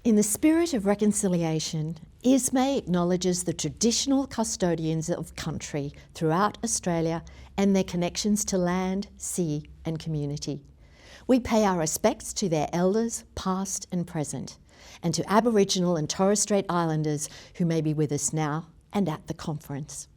In the spirit of reconciliation, ISME acknowledges the traditional custodians of country throughout Australia and their connections to land, sea and community. We pay our respects to their elders, past and present, and to Aboriginal and Torres Strait Islanders who may be with us now and at the conference.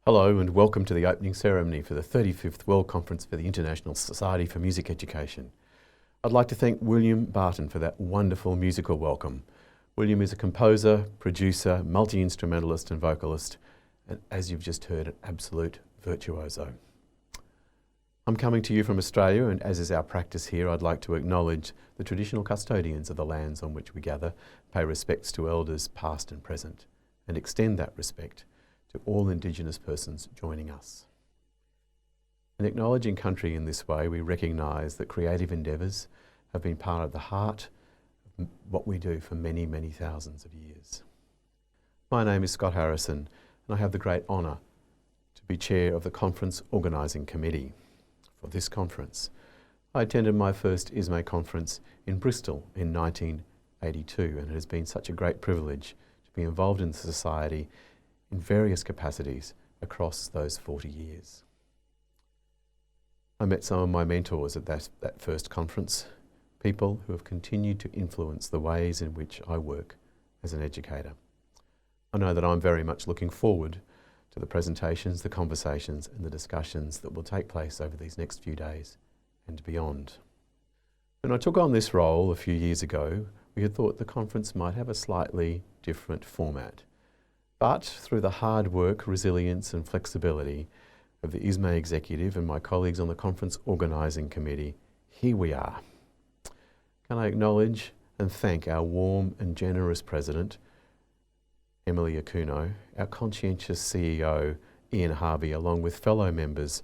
Hello and welcome to the opening ceremony for the 35th World Conference for the International Society for Music Education. I'd like to thank William Barton for that wonderful musical welcome. William is a composer, producer, multi-instrumentalist and vocalist, and as you've just heard, an absolute virtuoso. I'm coming to you from Australia, and as is our practice here, I'd like to acknowledge the traditional custodians of the lands on which we gather, pay respects to elders past and present, and extend that respect to all Indigenous persons joining us. In acknowledging country in this way, we recognise that creative endeavours have been part of the heart of what we do for many, many thousands of years. My name is Scott Harrison, and I have the great honour to be chair of the Conference Organising Committee for this conference. I attended my first ISME conference in Bristol in 1982, and it has been such a great privilege to be involved in the Society in various capacities across those 40 years. I met some of my mentors at that first conference, people who have continued to influence the ways in which I work as an educator. I know that I'm very much looking forward to the presentations, the conversations and the discussions that will take place over these next few days and beyond. When I took on this role a few years ago, we had thought the conference might have a slightly different format. But through the hard work, resilience and flexibility of the ISME Executive and my colleagues on the Conference Organising Committee, here we are. Can I acknowledge and thank our warm and generous President, Emily Akuno, our conscientious CEO, Ian Harvey, along with fellow members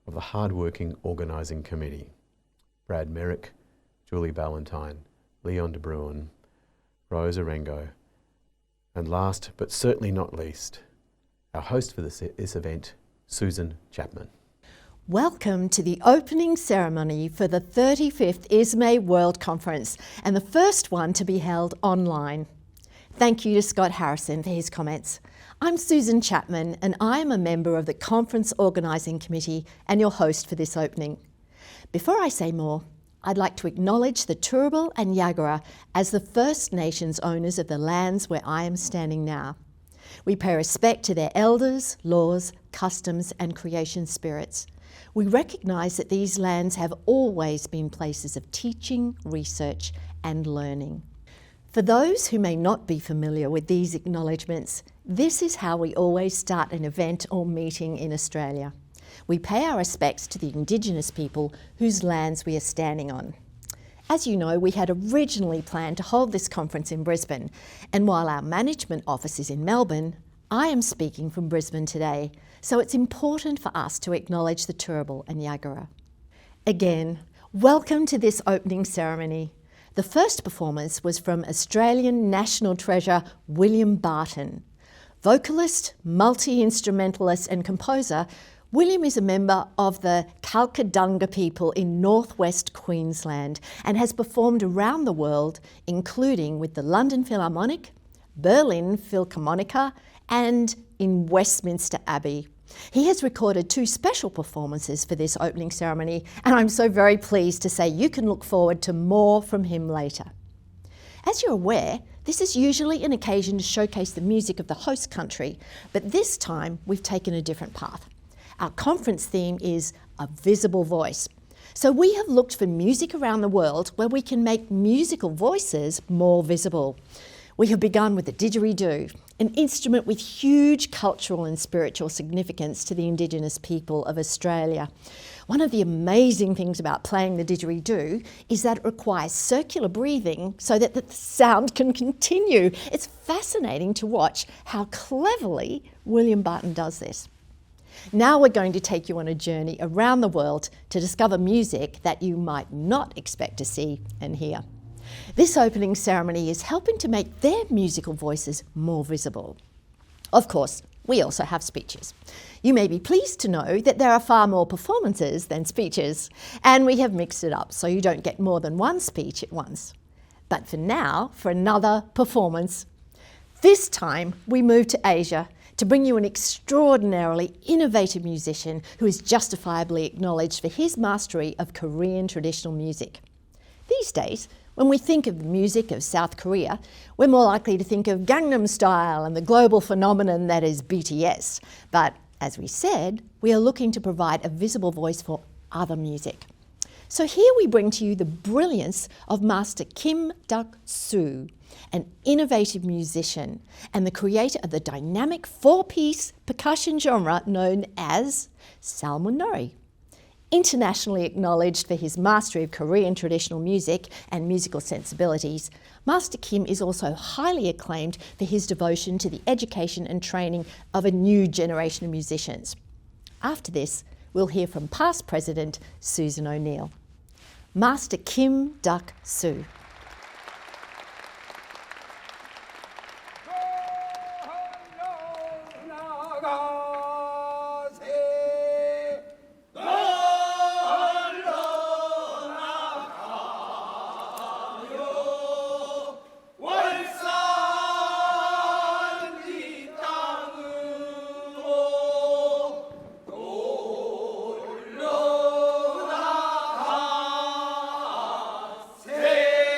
of the hard-working Organising Committee, Brad Merrick, Julie Ballantyne, Leon de Bruin, Rose Arengo, and last, but certainly not least, our host for this event, Susan Chapman. Welcome to the opening ceremony for the 35th ISME World Conference, and the first one to be held online. Thank you to Scott Harrison for his comments. I'm Susan Chapman, and I am a member of the Conference Organising Committee and your host for this opening. Before I say more, I'd like to acknowledge the Turrbal and Yagara as the First Nations owners of the lands where I am standing now. We pay respect to their elders, laws, customs and creation spirits. We recognise that these lands have always been places of teaching, research and learning. For those who may not be familiar with these acknowledgements, this is how we always start an event or meeting in Australia. We pay our respects to the Indigenous people whose lands we are standing on. As you know, we had originally planned to hold this conference in Brisbane, and while our management office is in Melbourne, I am speaking from Brisbane today, so it's important for us to acknowledge the Turrbal and Yagara. Again, welcome to this opening ceremony. The first performance was from Australian national treasure William Barton. Vocalist, multi-instrumentalist and composer, William is a member of the Kalkadunga people in northwest Queensland and has performed around the world, including with the London Philharmonic, Berlin Philharmonica and in Westminster Abbey. He has recorded 2 special performances for this opening ceremony, and I'm so very pleased to say you can look forward to more from him later. As you're aware, this is usually an occasion to showcase the music of the host country, but this time we've taken a different path. Our conference theme is A Visible Voice. So we have looked for music around the world where we can make musical voices more visible. We have begun with the didgeridoo, an instrument with huge cultural and spiritual significance to the Indigenous people of Australia. One of the amazing things about playing the didgeridoo is that it requires circular breathing so that the sound can continue. It's fascinating to watch how cleverly William Barton does this. Now we're going to take you on a journey around the world to discover music that you might not expect to see and hear. This opening ceremony is helping to make their musical voices more visible. Of course, we also have speeches. You may be pleased to know that there are far more performances than speeches, and we have mixed it up so you don't get more than one speech at once. But for now, for another performance. This time we move to Asia to bring you an extraordinarily innovative musician who is justifiably acknowledged for his mastery of Korean traditional music. These days, when we think of the music of South Korea, we're more likely to think of Gangnam Style and the global phenomenon that is BTS. But as we said, we are looking to provide a visible voice for other music. So here we bring to you the brilliance of Master Kim Duk-soo, an innovative musician and the creator of the dynamic 4-piece percussion genre known as salmonori. Internationally acknowledged for his mastery of Korean traditional music and musical sensibilities, Master Kim is also highly acclaimed for his devotion to the education and training of a new generation of musicians. After this, we'll hear from past President Susan O'Neill. Master Kim Duk-soo. Hey!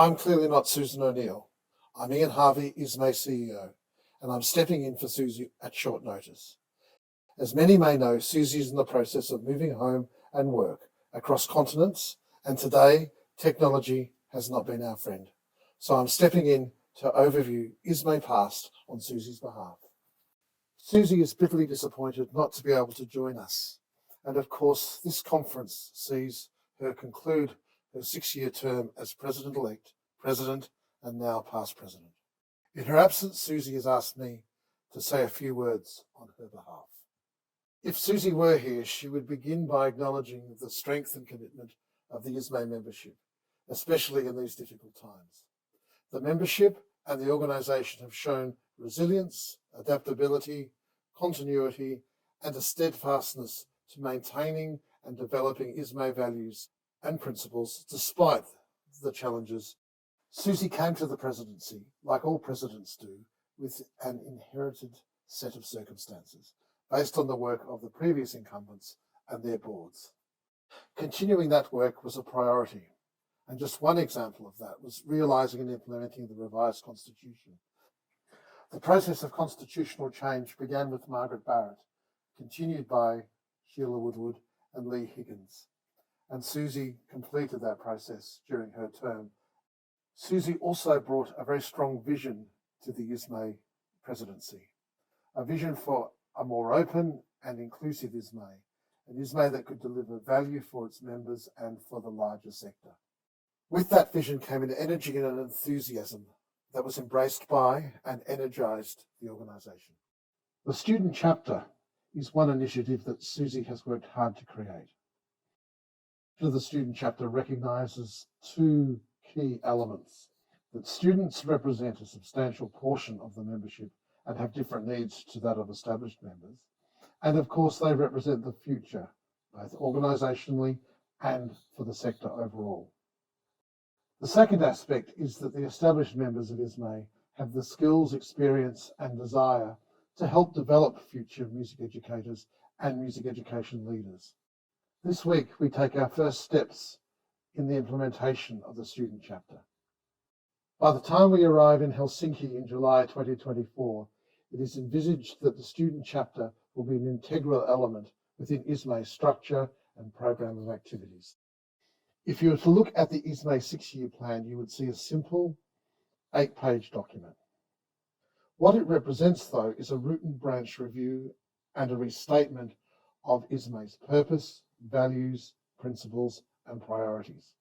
I'm clearly not Susan O'Neill. I'm Ian Harvey, ISME CEO, and I'm stepping in for Susie at short notice. As many may know, Susie is in the process of moving home and work across continents, and today, technology has not been our friend. So I'm stepping in to overview ISME Past on Susie's behalf. Susie is bitterly disappointed not to be able to join us. And of course, this conference sees her conclude her 6-year term as President-elect, President, and now past President. In her absence, Susie has asked me to say a few words on her behalf. If Susie were here, she would begin by acknowledging the strength and commitment of the ISME membership, especially in these difficult times. The membership and the organisation have shown resilience, adaptability, continuity, and a steadfastness to maintaining and developing ISME values and principles despite the challenges. Susie came to the presidency, like all presidents do, with an inherited set of circumstances based on the work of the previous incumbents and their boards. Continuing that work was a priority, and just one example of that was realising and implementing the revised constitution. The process of constitutional change began with Margaret Barrett, continued by Sheila Woodward and Lee Higgins, and Susie completed that process during her term. Susie also brought a very strong vision to the ISME presidency, a vision for a more open and inclusive ISME, an ISME that could deliver value for its members and for the larger sector. With that vision came an energy and an enthusiasm that was embraced by and energised the organisation. The student chapter is one initiative that Susie has worked hard to create. The student chapter recognises two key elements: that students represent a substantial portion of the membership and have different needs to that of established members. And of course, they represent the future, both organisationally and for the sector overall. The second aspect is that the established members of ISME have the skills, experience and desire to help develop future music educators and music education leaders. This week, we take our first steps in the implementation of the student chapter. By the time we arrive in Helsinki in July 2024, it is envisaged that the student chapter will be an integral element within ISME's structure and program of activities. If you were to look at the ISME 6-year plan, you would see a simple 8-page document. What it represents, though, is a root and branch review and a restatement of ISME's purpose, values, principles, and priorities.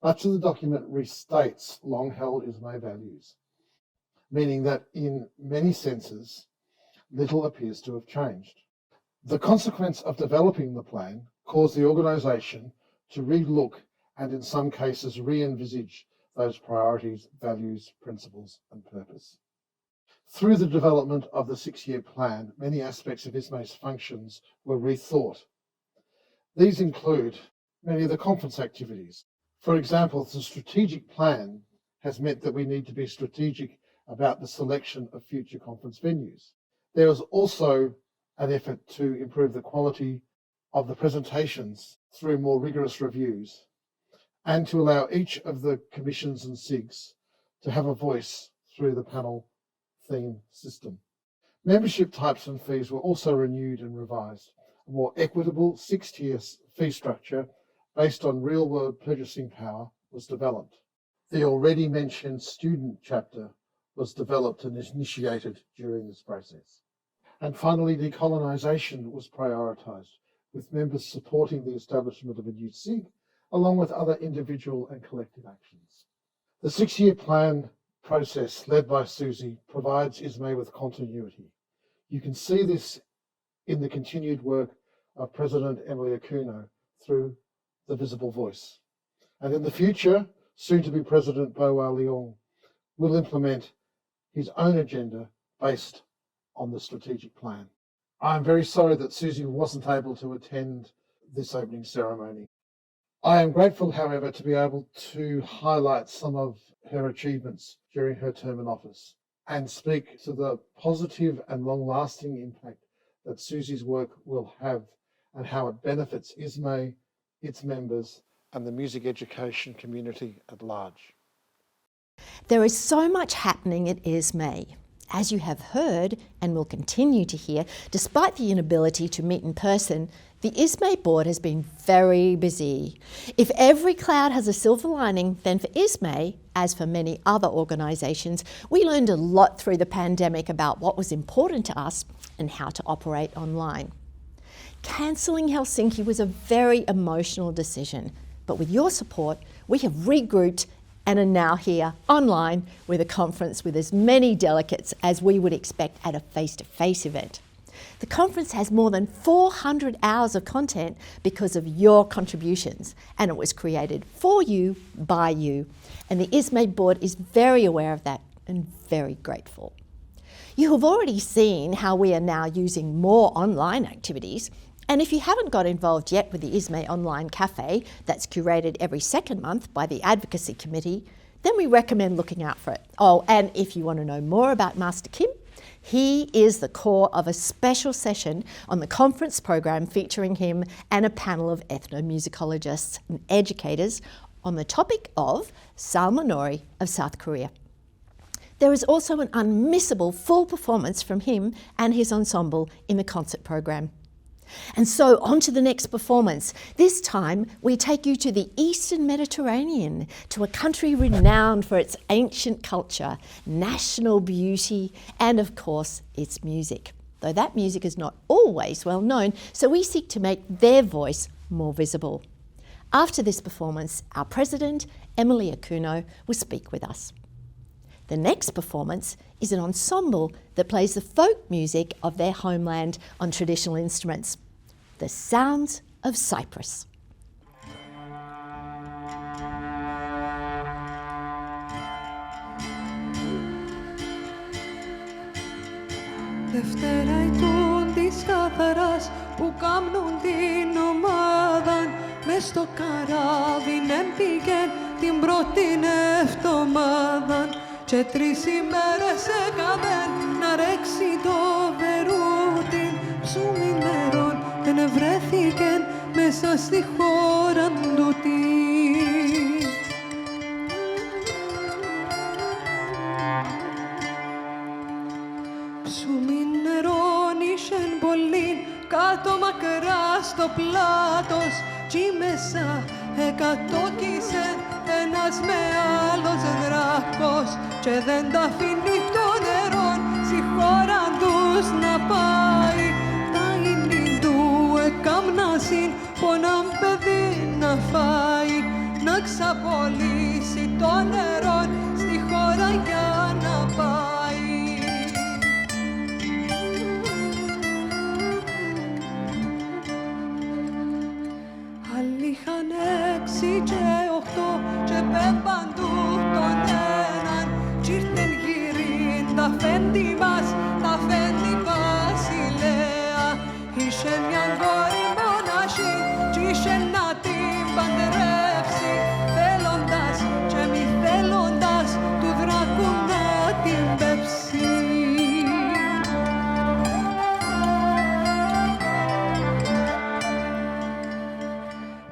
Much of the document restates long-held ISME values, meaning that in many senses, little appears to have changed. The consequence of developing the plan caused the organisation to relook and in some cases re-envisage those priorities, values, principles and purpose. Through the development of the 6-year plan, many aspects of ISME's functions were rethought. These include many of the conference activities. For example, the strategic plan has meant that we need to be strategic about the selection of future conference venues. There is also an effort to improve the quality of the presentations through more rigorous reviews and to allow each of the commissions and SIGs to have a voice through the panel theme system. Membership types and fees were also renewed and revised. A more equitable 6-tier fee structure based on real-world purchasing power was developed. The already mentioned student chapter was developed and initiated during this process. And finally, decolonisation was prioritised, with members supporting the establishment of a new SIG, along with other individual and collective actions. The 6-year plan process led by Susie provides ISME with continuity. You can see this in the continued work of President Emily Akuno through the Visible Voice. And in the future, soon-to-be President Boa Leung will implement his own agenda based on the strategic plan. I'm very sorry that Susie wasn't able to attend this opening ceremony. I am grateful, however, to be able to highlight some of her achievements during her term in office and speak to the positive and long-lasting impact that Susie's work will have and how it benefits ISME, its members, and the music education community at large. There is so much happening at ISME. As you have heard and will continue to hear, despite the inability to meet in person, the ISME board has been very busy. If every cloud has a silver lining, then for ISME, as for many other organisations, we learned a lot through the pandemic about what was important to us and how to operate online. Cancelling Helsinki was a very emotional decision, but with your support, we have regrouped and are now here online with a conference with as many delegates as we would expect at a face-to-face event. The conference has more than 400 hours of content because of your contributions, and it was created for you, by you, and the ISME board is very aware of that and very grateful. You have already seen how we are now using more online activities, and if you haven't got involved yet with the ISME Online Cafe that's curated every second month by the Advocacy Committee, then we recommend looking out for it. Oh, and if you want to know more about Master Kim, he is the core of a special session on the conference program featuring him and a panel of ethnomusicologists and educators on the topic of Salmonori of South Korea. There is also an unmissable full performance from him and his ensemble in the concert program. And so on to the next performance. This time we take you to the Eastern Mediterranean, to a country renowned for its ancient culture, national beauty, and of course its music. Though that music is not always well known, so we seek to make their voice more visible. After this performance, our president, Emily Akuno, will speak with us. The next performance is an ensemble that plays the folk music of their homeland on traditional instruments, the Sounds of Cyprus. Δευτέρα ετούν της καθαράς που κάμνουν την ομάδαν μες στο καράβιν έμπηγεν την πρώτη εβδομάδαν και 3 ημέρες έκαμεν να ρέξει το βερούτιν ψούμι νερών εν βρέθηκεν μέσα στη χώρα τούτη. Ψούμι νερών είσεν πολλήν κάτω μακρά στο πλάτος κι μέσα εκατόκισεν ένας με άλλος δράκος και δεν τα αφήνει το νερό στη χώρα τους να πάει. Τα ίνι του εκάμνασιν πονάν παιδί να φάει, να ξαπολύσει το νερό στη χώρα για να πάει. Άλλοι είχαν 6 και 8 και πέμπαν του τον έναν κι ήρθεν γυρίν τα φέντη μας, τα φέντη βασιλέα. Είχε μια κόρη μοναχή κι είχε να την παντρεύσει, θέλοντας και μη θέλοντας του δράκου να την πέψει.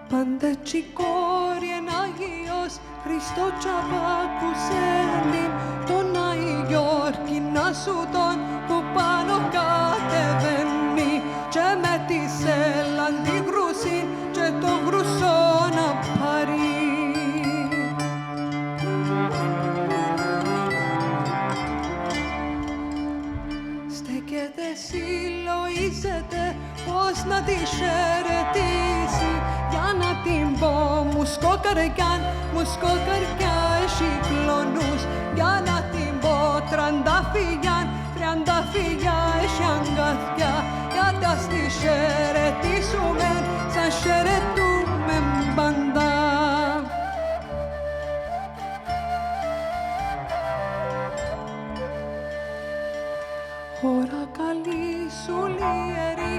Πάντα τσι κόρη εν Αγίος Χριστό τσαπάκουσεν τον Αγιόρκη να σου τον που πάνω κατεβαίνει και με τη σέλαν τη γρουσίν και το γρουσό να πάρει. Στέκεται συλλογίζεται πώς να τη χαιρετήσει για να την πω μουσκό καρκιά έχει κλονούς για να την πω τριανταφύγια έχει αγκαθιά για τα στη χαιρετήσουμε σαν χαιρετούμε πάντα. Ώρα καλή σου λιερή,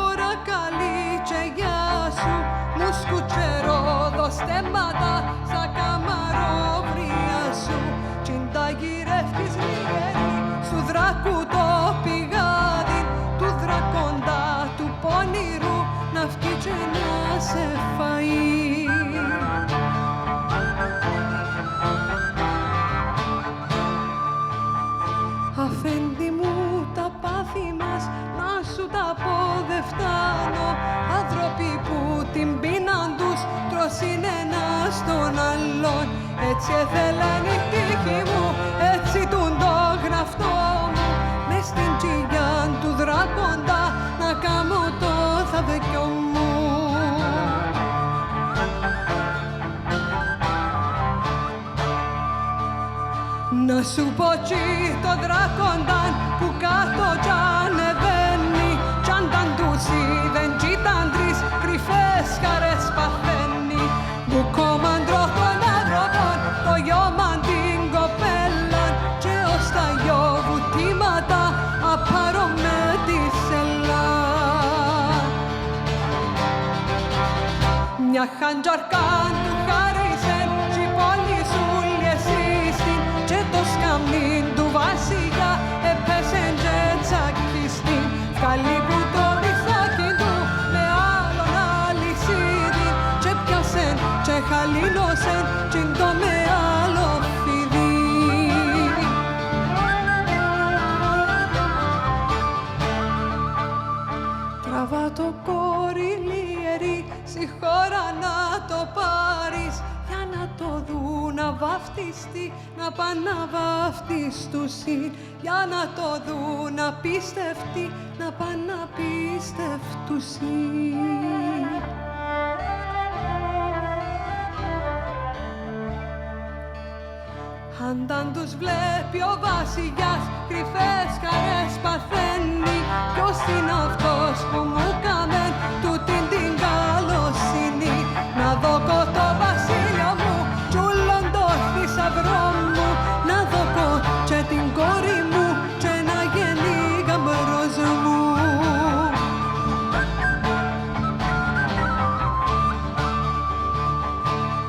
ώρα καλή και γεια σου, μου σκουτσερό στέμματα στα καμαρόβρια σου κι τα γυρεύκεις λιερή σου δράκου το πηγάδι του δρακόντα του πονηρού να βγει και να σε φαεί. ένας, να σου τα πω δεν φτάνω. Άνθρωποι που την πείναν τους τρώσιν ένας τον άλλον. Έτσι έθελαν η τύχη μου, έτσι τουν το γραφτό μου. Μες στην τσιγιά του δράκοντα να κάμω το θαδεκιό μου. Να σου πω τσι το δράκονταν που κάτω κι ανεβαίνει. Κι αν τα ντουσί δεν τσίταν τρεις κρυφές χαρές παθαίνει. Που κομμαντρώ των αγροτών, το γιόμαν την κοπέλαν. Και ως τα γιο βουτήματα απάρω με τη σελά. Μια χαντζαρκάν του χάρισεν κι πόλη σου λιεσίστην. Και το σκαμνίν του βασιλιά έπεσεν και τσακίστην. Βγάλει που το μισάκι του με άλλον αλυσίδι. Και πιάσεν και χαλίνωσεν κι το με άλλο φίδι. Τραβά το κόρη λιερή, στη χώρα να το πάρεις. Για να το δουν να βαφτιστεί, να πάνε να βαφτιστούσι. Για να το δουν να πιστευτεί, να πάνε να πιστευτούσι. Αν τους βλέπει ο βασιλιάς, κρυφές χαρές παθαίνει. Ποιος είναι αυτός που μου κάμεν τούτην την καλοσύνη. Να δώκω το βασίλειο μου κι ούλον το θησαυρό μου. Να δώκω και την κόρη μου και να γεννεί γαμπρός μου.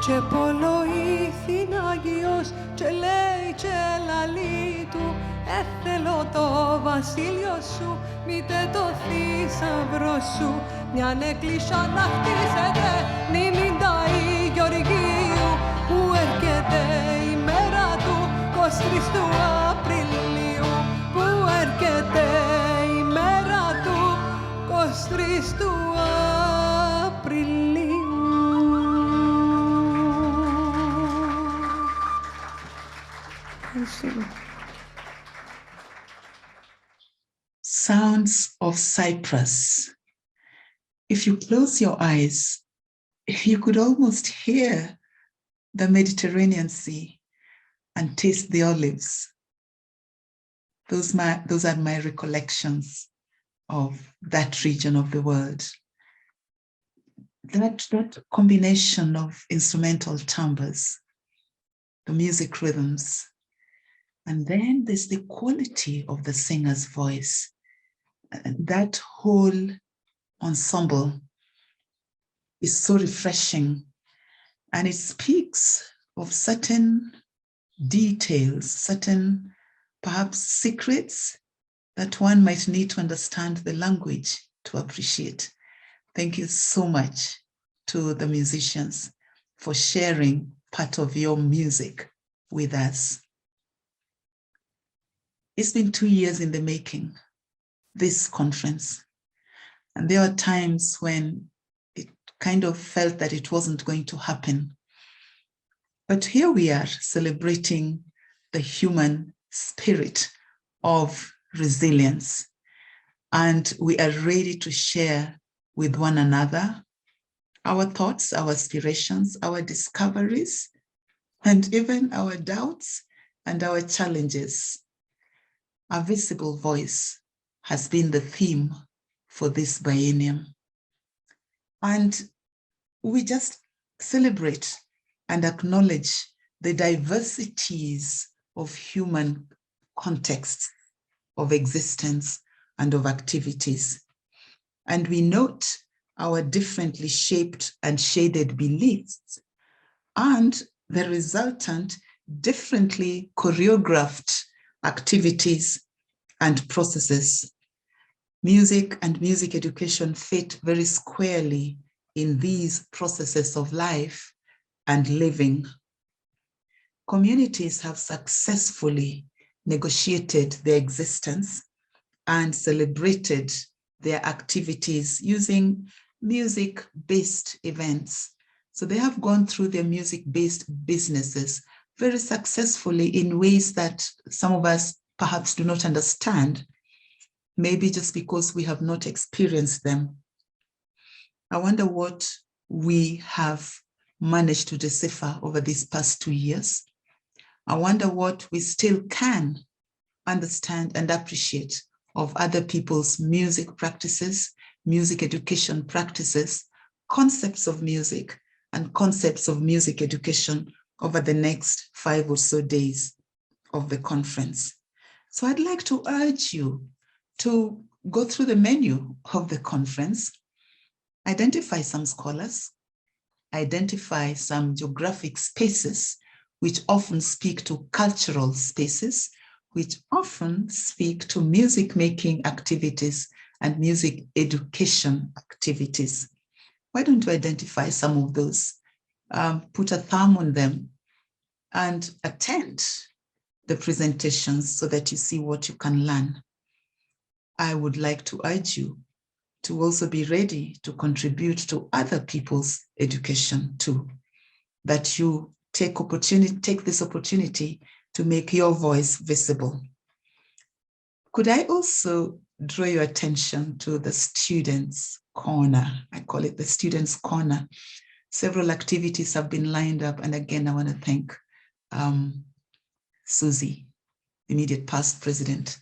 Και πολλοήθην Άγιος και λέει και λαλή του. Έθελω το βασίλειο σου, μήτε το θησαυρό σου. Μιαν εκκλησιά να χτίσετε, μνήμην τα Γεωργίου. Που έρχεται η μέρα του 23 του Απριλίου. Που έρχεται η μέρα του 23 του Απριλίου. Sounds of Cyprus. If you close your eyes, you could almost hear the Mediterranean Sea and taste the olives. Those are my recollections of that region of the world. That combination of instrumental timbres, the music rhythms, and then there's the quality of the singer's voice. And that whole ensemble is so refreshing, and it speaks of certain details, certain perhaps secrets that one might need to understand the language to appreciate. Thank you so much to the musicians for sharing part of your music with us. It's been 2 years in the making, this conference. And there are times when it kind of felt that it wasn't going to happen. But here we are celebrating the human spirit of resilience. And we are ready to share with one another our thoughts, our aspirations, our discoveries, and even our doubts and our challenges. A visible voice has been the theme for this biennium. And we just celebrate and acknowledge the diversities of human contexts, of existence, and of activities. And we note our differently shaped and shaded beliefs and the resultant differently choreographed activities and processes. Music and music education fit very squarely in these processes of life and living. Communities have successfully negotiated their existence and celebrated their activities using music-based events. So they have gone through their music-based businesses very successfully in ways that some of us perhaps do not understand, maybe just because we have not experienced them. I wonder what we have managed to decipher over these past 2 years. I wonder what we still can understand and appreciate of other people's music practices, music education practices, concepts of music, and concepts of music education over the next 5 or so days of the conference. So I'd like to urge you to go through the menu of the conference, identify some scholars, identify some geographic spaces which often speak to cultural spaces, which often speak to music making activities and music education activities. Why don't you identify some of those, put a thumb on them, and attend the presentations so that you see what you can learn? I would like to urge you to also be ready to contribute to other people's education too, that you take this opportunity to make your voice visible. Could I also draw your attention to the Students' Corner? I call it the Students' Corner. Several activities have been lined up, and again, I want to thank Susie, the immediate past president,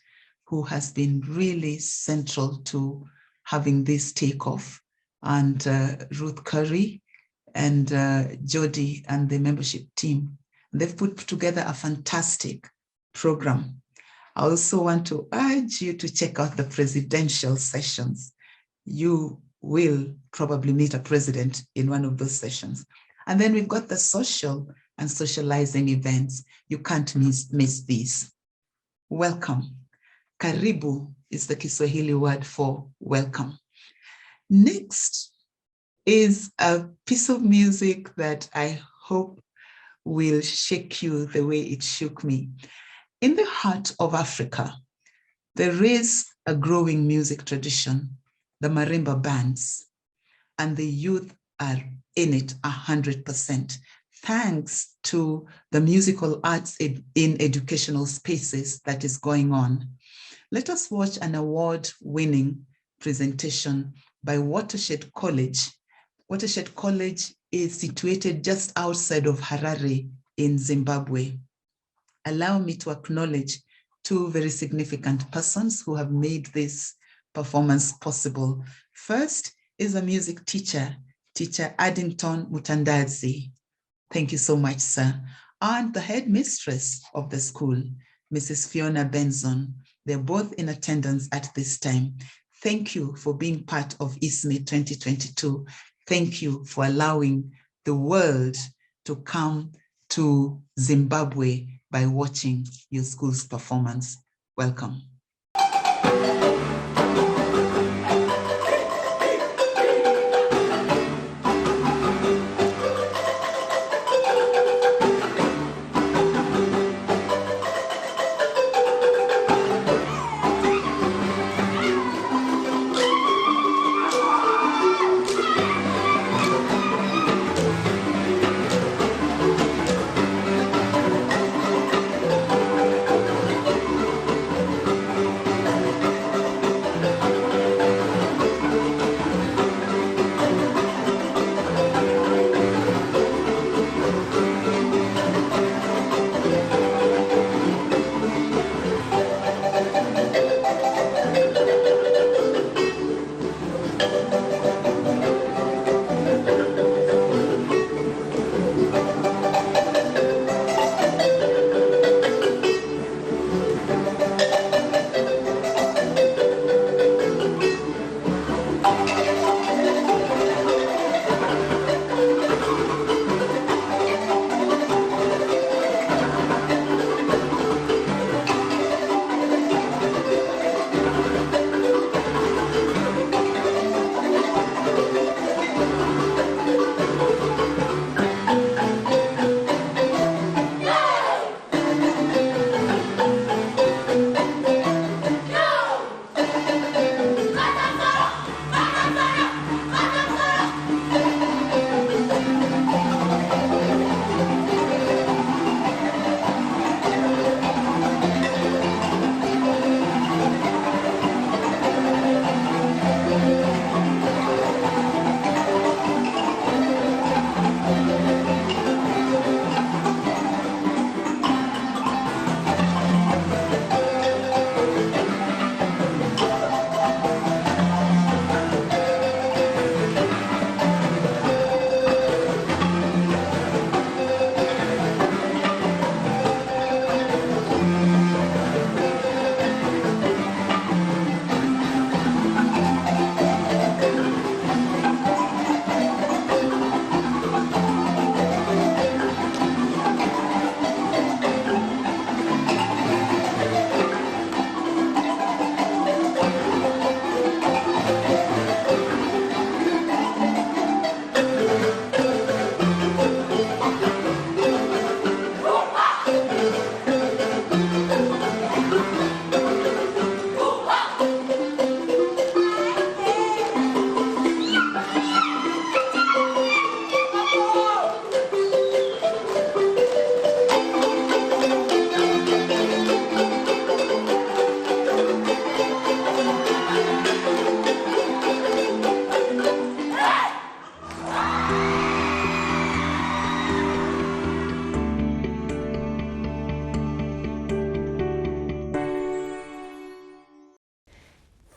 who has been really central to having this takeoff, and Ruth Curry and Jody and the membership team. They've put together a fantastic program. I also want to urge you to check out the presidential sessions. You will probably meet a president in one of those sessions. And then we've got the social and socializing events. You can't miss these. Welcome. Karibu is the Kiswahili word for welcome. Next is a piece of music that I hope will shake you the way it shook me. In the heart of Africa, there is a growing music tradition, the marimba bands, and the youth are in it 100%, thanks to the musical arts in educational spaces that is going on. Let us watch an award-winning presentation by Watershed College. Watershed College is situated just outside of Harare in Zimbabwe. Allow me to acknowledge two very significant persons who have made this performance possible. First is a music teacher, Teacher Addington Mutandazi. Thank you so much, sir. And the headmistress of the school, Mrs. Fiona Benson. They're both in attendance at this time. Thank you for being part of ISME 2022. Thank you for allowing the world to come to Zimbabwe by watching your school's performance. Welcome.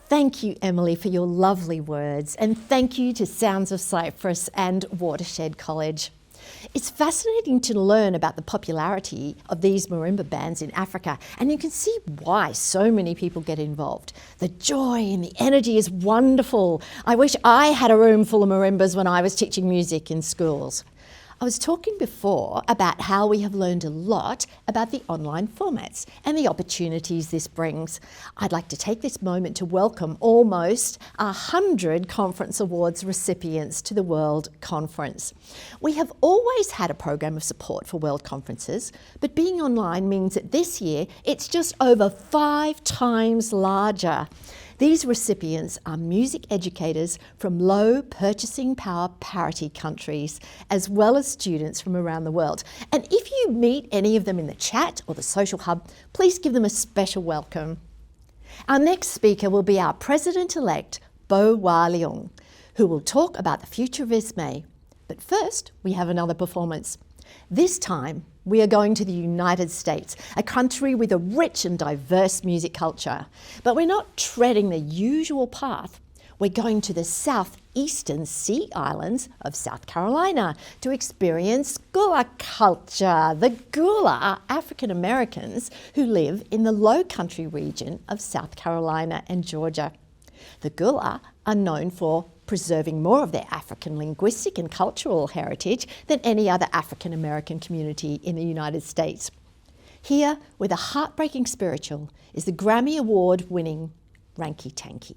Thank you, Emily, for your lovely words, and thank you to Sounds of Cyprus and Watershed College. It's fascinating to learn about the popularity of these marimba bands in Africa, and you can see why so many people get involved. The joy and the energy is wonderful. I wish I had a room full of marimbas when I was teaching music in schools. I was talking before about how we have learned a lot about the online formats and the opportunities this brings. I'd like to take this moment to welcome almost 100 Conference Awards recipients to the World Conference. We have always had a program of support for World Conferences, but being online means that this year it's just over 5 times larger. These recipients are music educators from low purchasing power parity countries, as well as students from around the world. And if you meet any of them in the chat or the social hub, please give them a special welcome. Our next speaker will be our President-elect, Bo Wah Leung, who will talk about the future of ISME. But first, we have another performance. This time, we are going to the United States, a country with a rich and diverse music culture. But we're not treading the usual path. We're going to the southeastern Sea Islands of South Carolina to experience Gula culture. The Gula are African Americans who live in the Low Country region of South Carolina and Georgia. The Gula are known for preserving more of their African linguistic and cultural heritage than any other African American community in the United States. Here, with a heartbreaking spiritual, is the Grammy Award winning Ranky Tanky.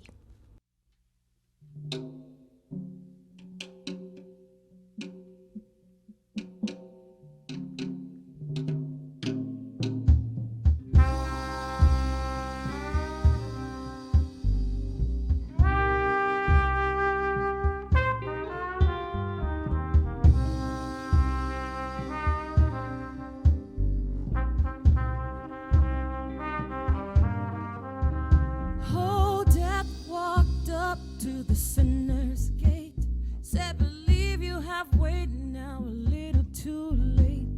To the sinner's gate, said, believe you have waited now a little too late.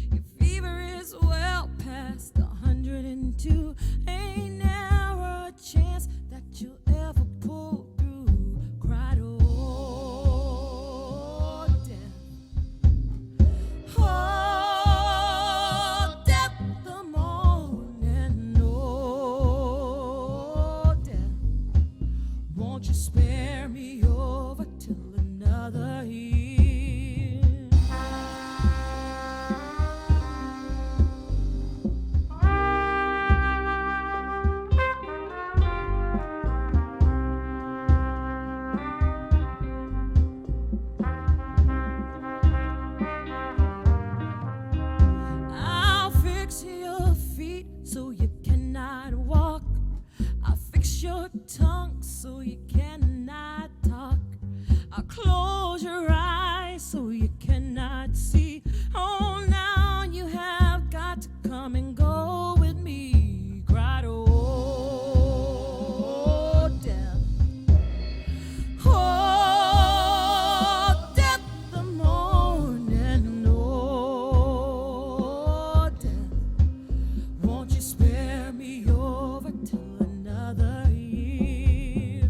Your fever is well past 102. Ain't never a chance that you'll ever pull through. Cried, oh, death. Oh, death, the morning, oh, death. Won't you spare me over till another year? I'll fix your feet so you cannot walk. I'll fix your tongue so you cannot talk. I'll close your eyes so you cannot see. Oh, now you have got to come and go with me. Cried, oh, death. Oh, death, the morning, oh, death. Won't you spare me over till another year?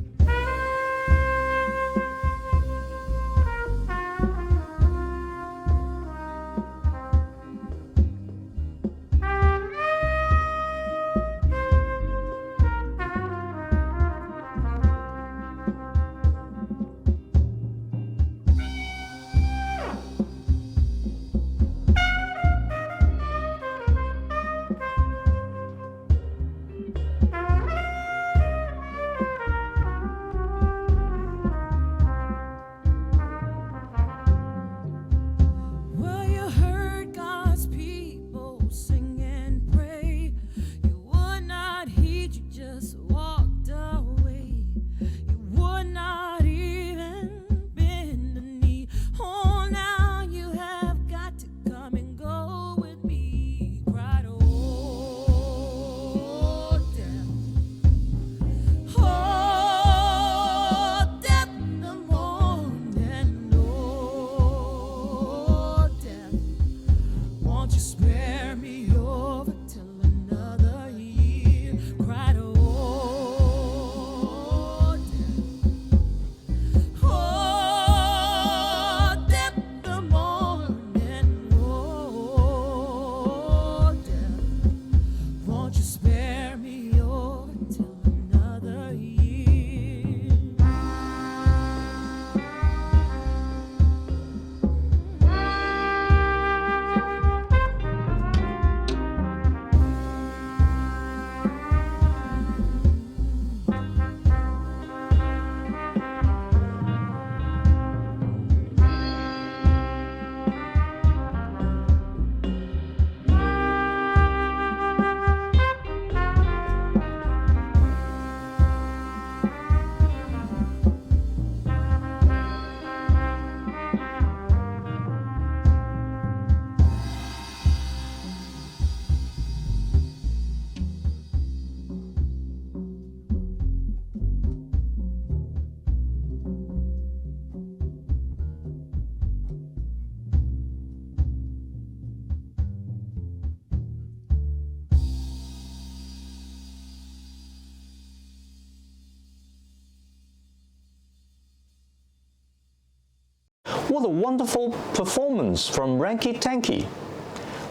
What a wonderful performance from Ranky Tanky.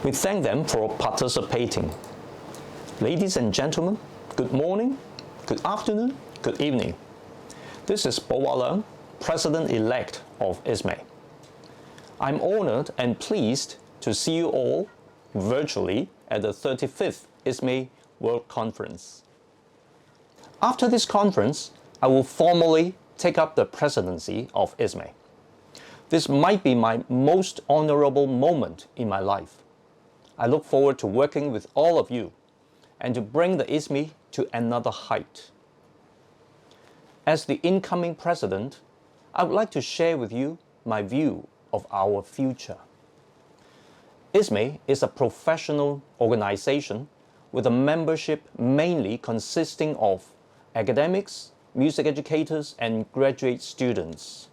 We thank them for participating. Ladies and gentlemen, good morning, good afternoon, good evening. This is Leung, President-elect of ISME. I'm honored and pleased to see you all virtually at the 35th ISME World Conference. After this conference, I will formally take up the presidency of ISME. This might be my most honorable moment in my life. I look forward to working with all of you and to bring the ISME to another height. As the incoming president, I would like to share with you my view of our future. ISME is a professional organization with a membership mainly consisting of academics, music educators, and graduate students.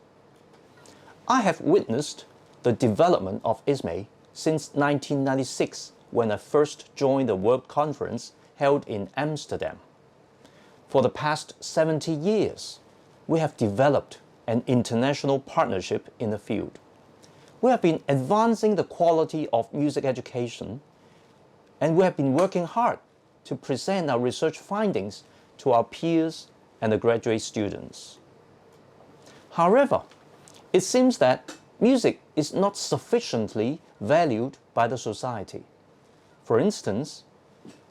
I have witnessed the development of ISME since 1996, when I first joined the World Conference held in Amsterdam. For the past 70 years, we have developed an international partnership in the field. We have been advancing the quality of music education, and we have been working hard to present our research findings to our peers and the graduate students. However, it seems that music is not sufficiently valued by the society. For instance,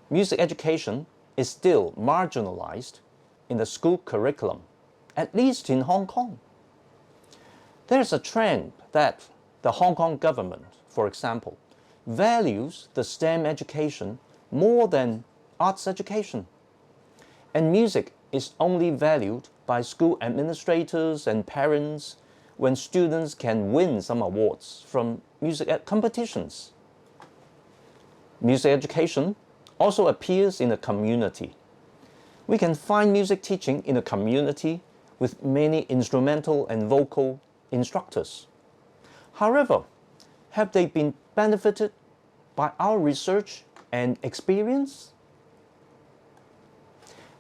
music education is still marginalized in the school curriculum, at least in Hong Kong. There's a trend that the Hong Kong government, for example, values the STEM education more than arts education. And music is only valued by school administrators and parents when students can win some awards from music competitions. Music education also appears in the community. We can find music teaching in a community with many instrumental and vocal instructors. However, have they been benefited by our research and experience?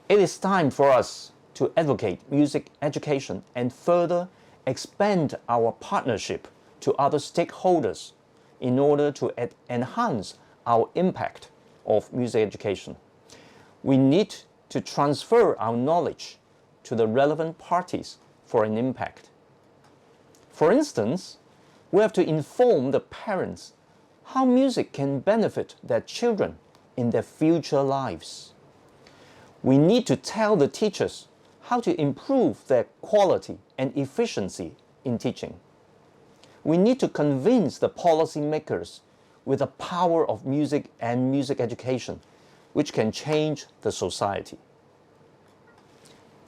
It is time for us to advocate music education and further expand our partnership to other stakeholders in order to enhance our impact of music education. We need to transfer our knowledge to the relevant parties for an impact. For instance, we have to inform the parents how music can benefit their children in their future lives. We need to tell the teachers how to improve their quality and efficiency in teaching. We need to convince the policymakers with the power of music and music education, which can change the society.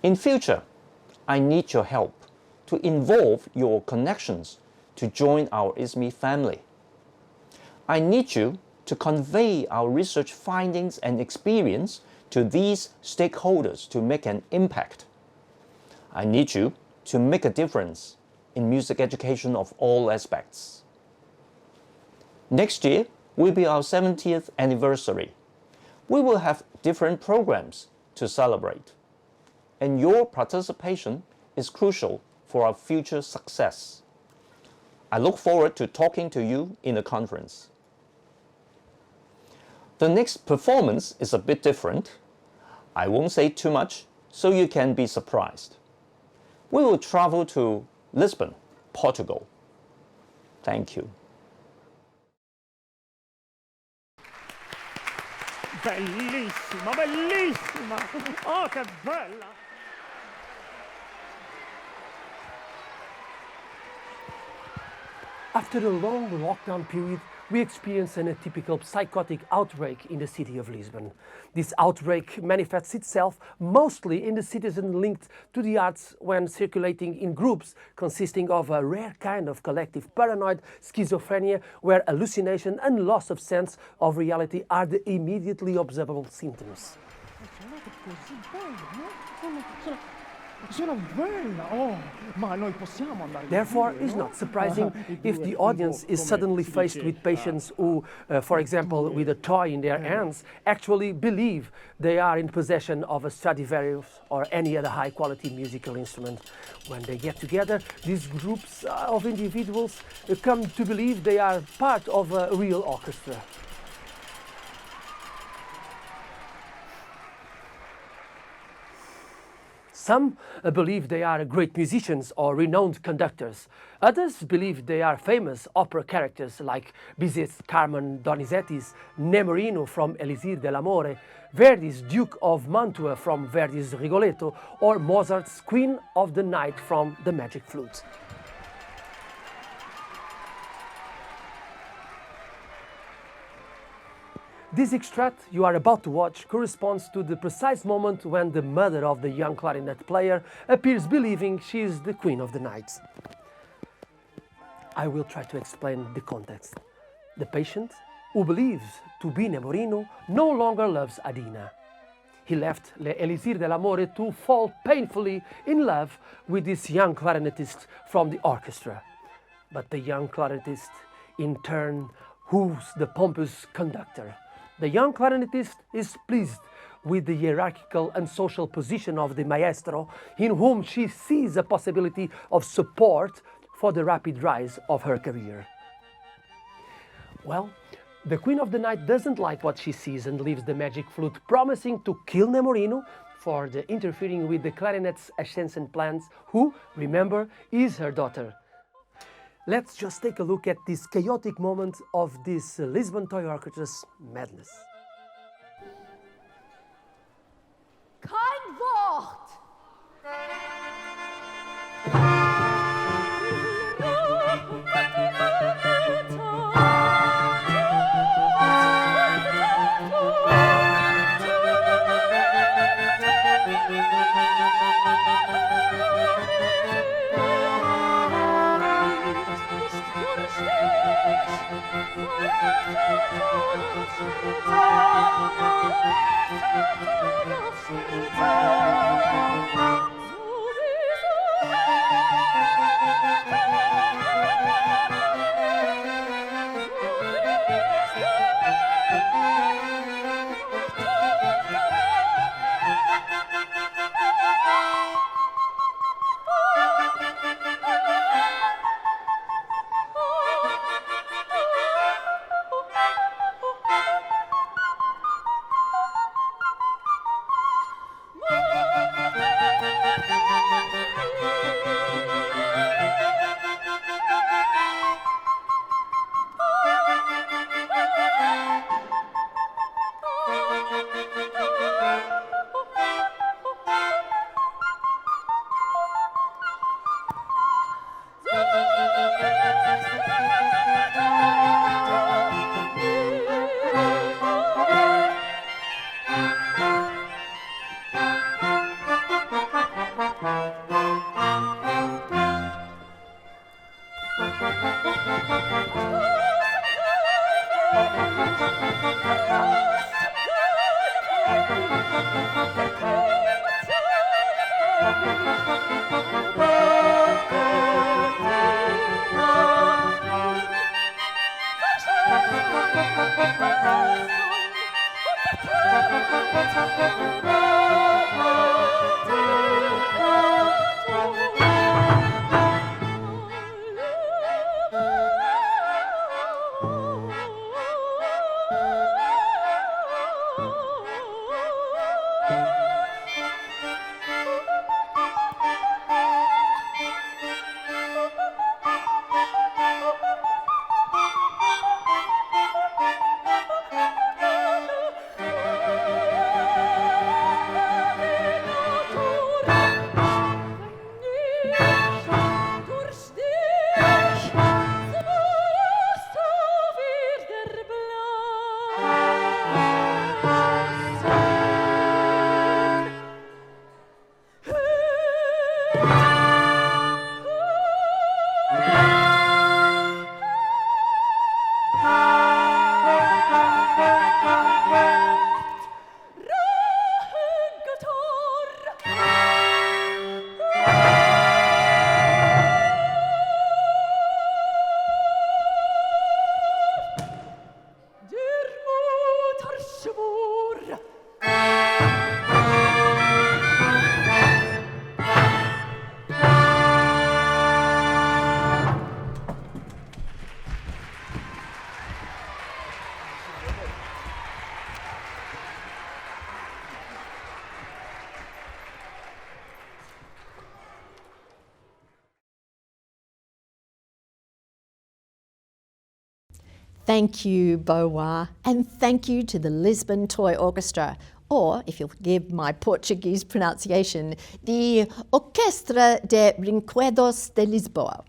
In future, I need your help to involve your connections to join our ISME family. I need you to convey our research findings and experience to these stakeholders to make an impact. I need you to make a difference in music education of all aspects. Next year will be our 70th anniversary. We will have different programs to celebrate, and your participation is crucial for our future success. I look forward to talking to you in the conference. The next performance is a bit different. I won't say too much, so you can be surprised. We will travel to Lisbon, Portugal. Thank you. Bellissima, bellissima! Oh, che bella! After a long lockdown period, we experienced an atypical psychotic outbreak in the city of Lisbon. This outbreak manifests itself mostly in the citizens linked to the arts when circulating in groups consisting of a rare kind of collective paranoid schizophrenia where hallucination and loss of sense of reality are the immediately observable symptoms. Therefore, it's not surprising if the audience is suddenly faced with patients who, for example, with a toy in their hands, actually believe they are in possession of a Stradivarius or any other high-quality musical instrument. When they get together, these groups of individuals come to believe they are part of a real orchestra. Some believe they are great musicians or renowned conductors. Others believe they are famous opera characters like Bizet's Carmen Donizetti's Nemorino from Elisir dell'Amore, Verdi's Duke of Mantua from Verdi's Rigoletto, or Mozart's Queen of the Night from The Magic Flute. This extract you are about to watch corresponds to the precise moment when the mother of the young clarinet player appears believing she is the Queen of the Night. I will try to explain the context. The patient, who believes to be Nemorino, no longer loves Adina. He left Elisir dell'Amore to fall painfully in love with this young clarinetist from the orchestra. But the young clarinetist, in turn, woos the pompous conductor. The young clarinetist is pleased with the hierarchical and social position of the maestro, in whom she sees a possibility of support for the rapid rise of her career. Well, the Queen of the Night doesn't like what she sees and leaves the magic flute, promising to kill Nemorino for the interfering with the clarinet's ascension plans, who, remember, is her daughter. Let's just take a look at this chaotic moment of this Lisbon Toy Orchestra's madness. Kein Wort! Thank you, Boa, and thank you to the Lisbon Toy Orchestra, or, if you'll forgive my Portuguese pronunciation, the Orquestra de Brinquedos de Lisboa.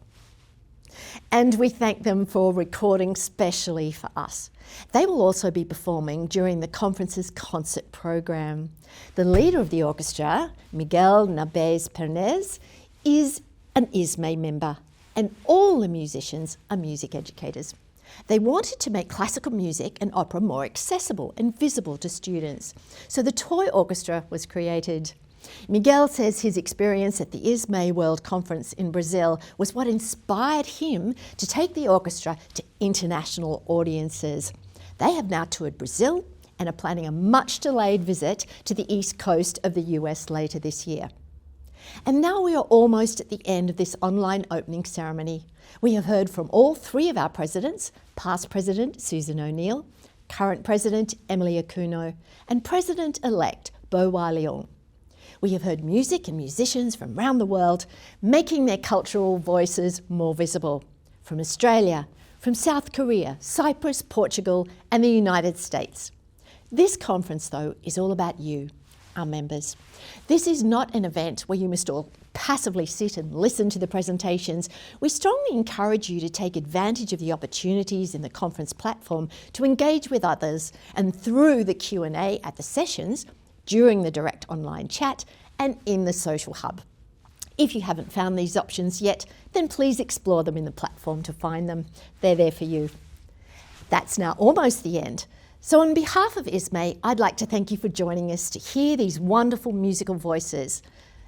And we thank them for recording specially for us. They will also be performing during the conference's concert program. The leader of the orchestra, Miguel Nabez Pernes, is an ISME member, and all the musicians are music educators. They wanted to make classical music and opera more accessible and visible to students, so the Toy Orchestra was created. Miguel says his experience at the ISME World Conference in Brazil was what inspired him to take the orchestra to international audiences. They have now toured Brazil and are planning a much delayed visit to the east coast of the US later this year. And now we are almost at the end of this online opening ceremony. We have heard from all three of our presidents, past President Susan O'Neill, current President Emily Akuno, and President-elect Boa Leung. We have heard music and musicians from around the world making their cultural voices more visible. From Australia, from South Korea, Cyprus, Portugal, and the United States. This conference, though, is all about you, our members. This is not an event where you must all passively sit and listen to the presentations. We strongly encourage you to take advantage of the opportunities in the conference platform to engage with others, and through the Q&A at the sessions, during the direct online chat, and in the social hub. If you haven't found these options yet, then please explore them in the platform to find them. They're there for you. That's now almost the end. So on behalf of ISME, I'd like to thank you for joining us to hear these wonderful musical voices.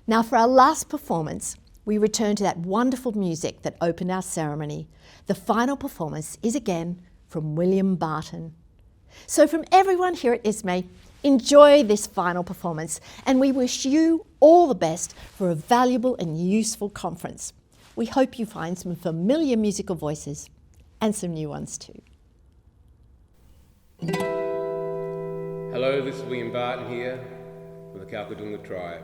Now for our last performance, we return to that wonderful music that opened our ceremony. The final performance is again from William Barton. So from everyone here at ISME, enjoy this final performance, and we wish you all the best for a valuable and useful conference. We hope you find some familiar musical voices and some new ones too. Hello, this is William Barton here with the Kalkadunga tribe.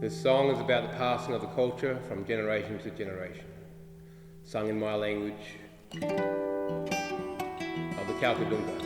This song is about the passing of the culture from generation to generation, sung in my language of the Kalkadunga.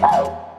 Wow.